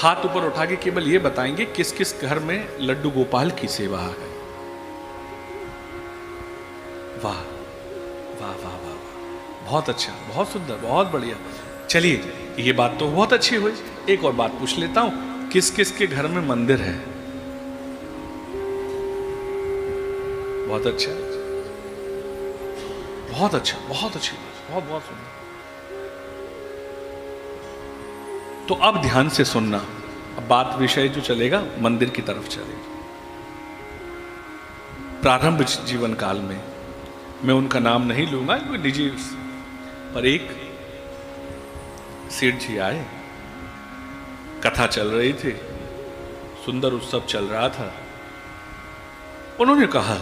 हाथ ऊपर उठा के केवल ये बताएंगे किस किस घर में लड्डू गोपाल की सेवा है। वाह वाह वाह वाह, बहुत अच्छा, बहुत सुंदर, बहुत बढ़िया। चलिए, ये बात तो बहुत अच्छी हुई। एक और बात पूछ लेता हूं, किस किस के घर में मंदिर है? बहुत अच्छा, बहुत अच्छा, बहुत अच्छी, बहुत बहुत सुंदर। तो अब ध्यान से सुनना, अब बात विषय जो चलेगा मंदिर की तरफ चलेगा। प्रारंभ जीवन काल में, मैं उनका नाम नहीं लूंगा क्योंकि निजी, पर एक सेठ जी आए, कथा चल रही थी, सुंदर उत्सव चल रहा था। उन्होंने कहा,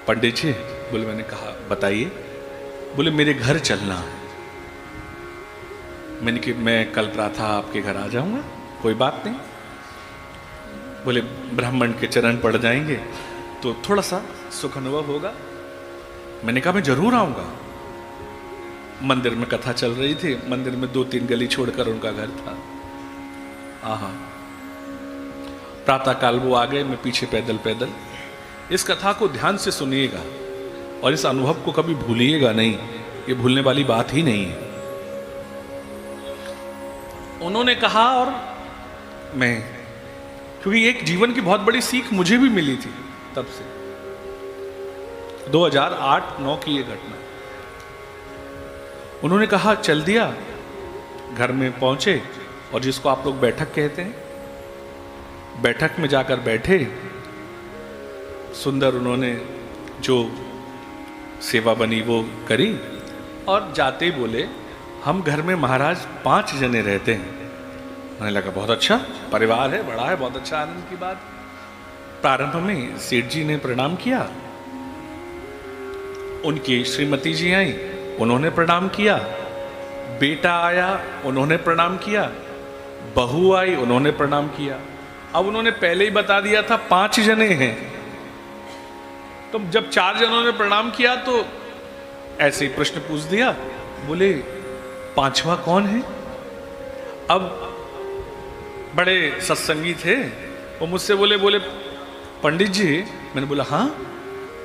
पंडित जी, बोले, मैंने कहा बताइए। बोले, मेरे घर चलना है। मैंने कि मैं कल प्रातः आपके घर आ जाऊंगा, कोई बात नहीं। बोले, ब्राह्मण के चरण पड़ जाएंगे तो थोड़ा सा सुख अनुभव होगा। मैंने कहा मैं जरूर आऊंगा। मंदिर में कथा चल रही थी, मंदिर में 2-3 गली छोड़कर उनका घर था। आहा, प्रातः काल वो आ गए, मैं पीछे पैदल पैदल। इस कथा को ध्यान से सुनिएगा और इस अनुभव को कभी भूलिएगा नहीं, ये भूलने वाली बात ही नहीं है। उन्होंने कहा, और मैं, क्योंकि एक जीवन की बहुत बड़ी सीख मुझे भी मिली थी तब से, 2008-9 की ये घटना। उन्होंने कहा, चल दिया, घर में पहुंचे और जिसको आप लोग बैठक कहते हैं, बैठक में जाकर बैठे। सुंदर उन्होंने जो सेवा बनी वो करी और जाते ही बोले, हम घर में महाराज 5 जने रहते हैं। मैंने लगा बहुत अच्छा, परिवार है, बड़ा है, बहुत अच्छा, आनंद की बात। प्रारंभ में सेठ जी ने प्रणाम किया, उनकी श्रीमती जी आई, उन्होंने प्रणाम किया, बेटा आया, उन्होंने प्रणाम किया, बहू आई, उन्होंने प्रणाम किया। अब उन्होंने पहले ही बता दिया था 5 जने हैं, तो जब 4 जनों ने प्रणाम किया तो ऐसे ही प्रश्न पूछ दिया, बोले 5वां कौन है? अब बड़े सत्संगी थे वो, मुझसे बोले पंडित जी। मैंने बोला हाँ।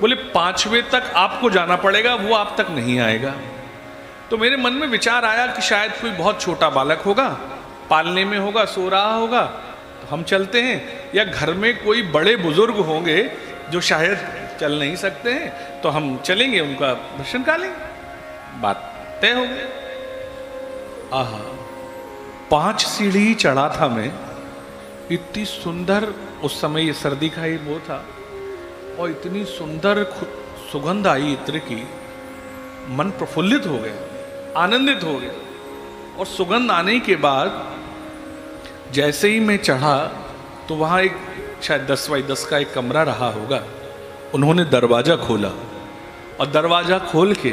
बोले 5वें तक आपको जाना पड़ेगा, वो आप तक नहीं आएगा। तो मेरे मन में विचार आया कि शायद कोई बहुत छोटा बालक होगा, पालने में होगा, सो रहा होगा, तो हम चलते हैं, या घर में कोई बड़े बुजुर्ग होंगे जो शायद चल नहीं सकते हैं, तो हम चलेंगे, उनका दर्शन कर लेंगे, बात तय हो गई। आहा, 5 सीढ़ी चढ़ा था मैं, इतनी सुंदर, उस समय ये सर्दी का ही वो था, और इतनी सुंदर सुगंध आई इत्र की, मन प्रफुल्लित हो गया, आनंदित हो गया। और सुगंध आने के बाद जैसे ही मैं चढ़ा तो वहाँ एक शायद 10x10 का एक कमरा रहा होगा। उन्होंने दरवाज़ा खोला और दरवाज़ा खोल के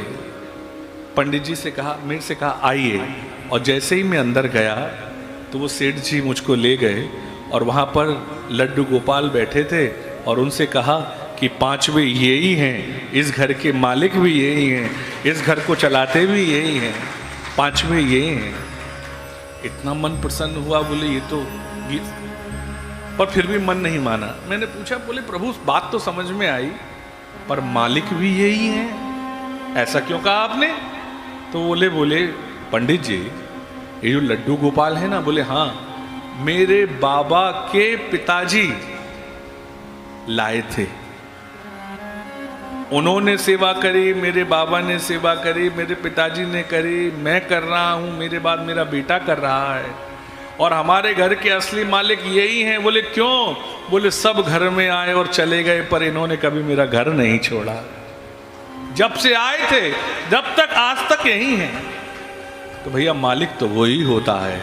पंडित जी से कहा, मेरे से कहा आइए। और जैसे ही मैं अंदर गया तो वो सेठ जी मुझको ले गए और वहाँ पर लड्डू गोपाल बैठे थे और उनसे कहा कि 5वें यही हैं, इस घर के मालिक भी यही हैं, इस घर को चलाते भी यही हैं, 5वें यही हैं। इतना मन प्रसन्न हुआ, बोले ये तो गीत, पर फिर भी मन नहीं माना। मैंने पूछा, बोले प्रभु बात तो समझ में आई, पर मालिक भी यही हैं, ऐसा क्यों कहा आपने? तो बोले पंडित जी, ये जो लड्डू गोपाल है ना, बोले हाँ, मेरे बाबा के पिताजी लाए थे, उन्होंने सेवा करी, मेरे बाबा ने सेवा करी, मेरे पिताजी ने करी, मैं कर रहा हूं, मेरे बाद मेरा बेटा कर रहा है, और हमारे घर के असली मालिक यही हैं। बोले क्यों? बोले सब घर में आए और चले गए, पर इन्होंने कभी मेरा घर नहीं छोड़ा, जब से आए थे जब तक आज तक यही हैं। तो भैया मालिक तो वही होता है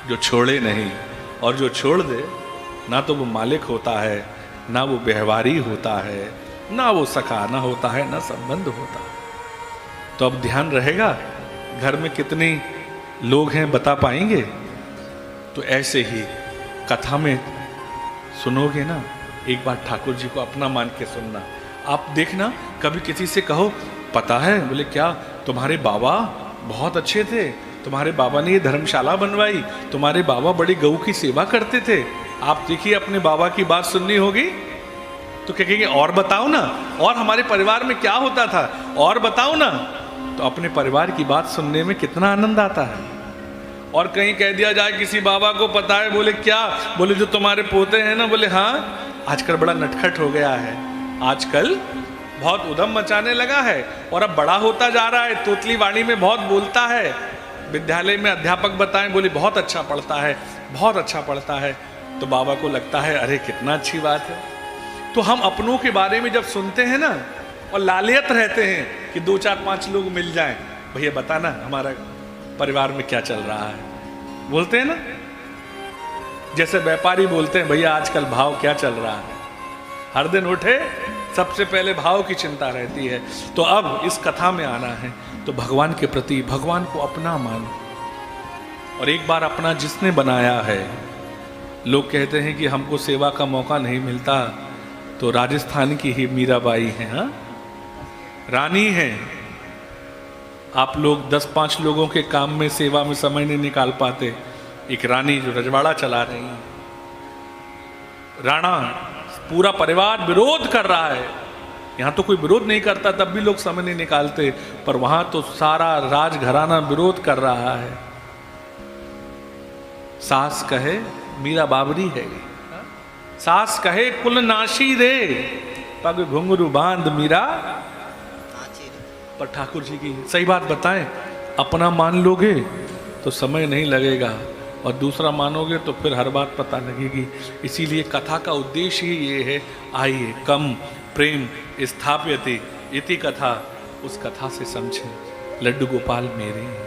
जो छोड़े नहीं, और जो छोड़ दे ना तो वो मालिक होता है, ना वो व्यवहारी होता है, ना वो सखा ना होता है, ना संबंध होता है। तो अब ध्यान रहेगा, घर में कितने लोग हैं बता पाएंगे? तो ऐसे ही कथा में सुनोगे ना, एक बार ठाकुर जी को अपना मान के सुनना। आप देखना, कभी किसी से कहो पता है, बोले क्या, तुम्हारे बाबा बहुत अच्छे थे, तुम्हारे बाबा ने ये धर्मशाला बनवाई, तुम्हारे बाबा बड़ी गऊ की सेवा करते थे, आप देखिए अपने बाबा की बात सुननी होगी। तो क्या कहेंगे और बताओ ना, और हमारे परिवार में क्या होता था और बताओ ना। तो अपने परिवार की बात सुनने में कितना आनंद आता है। और कहीं कह दिया जाए किसी बाबा को पता है, बोले क्या, बोले जो तुम्हारे पोते हैं ना, बोले हाँ आजकल बड़ा नटखट हो गया है, आजकल बहुत उधम मचाने लगा है और अब बड़ा होता जा रहा है, तोतली वाणी में बहुत बोलता है, विद्यालय में अध्यापक बताएं बोले बहुत अच्छा पढ़ता है, बहुत अच्छा पढ़ता है। तो बाबा को लगता है अरे कितना अच्छी बात है। तो हम अपनों के बारे में जब सुनते हैं ना और लालियत रहते हैं कि 2 4 5 लोग मिल जाएं, भैया बताना हमारा परिवार में क्या चल रहा है, बोलते हैं ना। जैसे व्यापारी बोलते हैं भैया आजकल भाव क्या चल रहा है, हर दिन उठे सबसे पहले भाव की चिंता रहती है। तो अब इस कथा में आना है तो भगवान के प्रति, भगवान को अपना मानो। और एक बार अपना जिसने बनाया है, लोग कहते हैं कि हमको सेवा का मौका नहीं मिलता, तो राजस्थान की ही मीराबाई हैं, हाँ रानी हैं। आप लोग 10-5 लोगों के काम में सेवा में समय नहीं निकाल पाते, एक रानी जो रजवाड़ा चला रही है, राणा पूरा परिवार विरोध कर रहा है, यहाँ तो कोई विरोध नहीं करता तब भी लोग समय नहीं निकालते, पर वहां तो सारा राजघराना विरोध कर रहा है। सास कहे मीरा बाबरी है, सास कहे कुल नाशी रे, पग घुंघरू बांध मीरा। पर ठाकुर जी की सही बात बताएं, अपना मान लोगे तो समय नहीं लगेगा और दूसरा मानोगे तो फिर हर बात पता लगेगी। इसीलिए कथा का उद्देश्य ही ये है, आइए कम प्रेम स्थाप्यते इति कथा, उस कथा से समझें। लड्डू गोपाल मेरे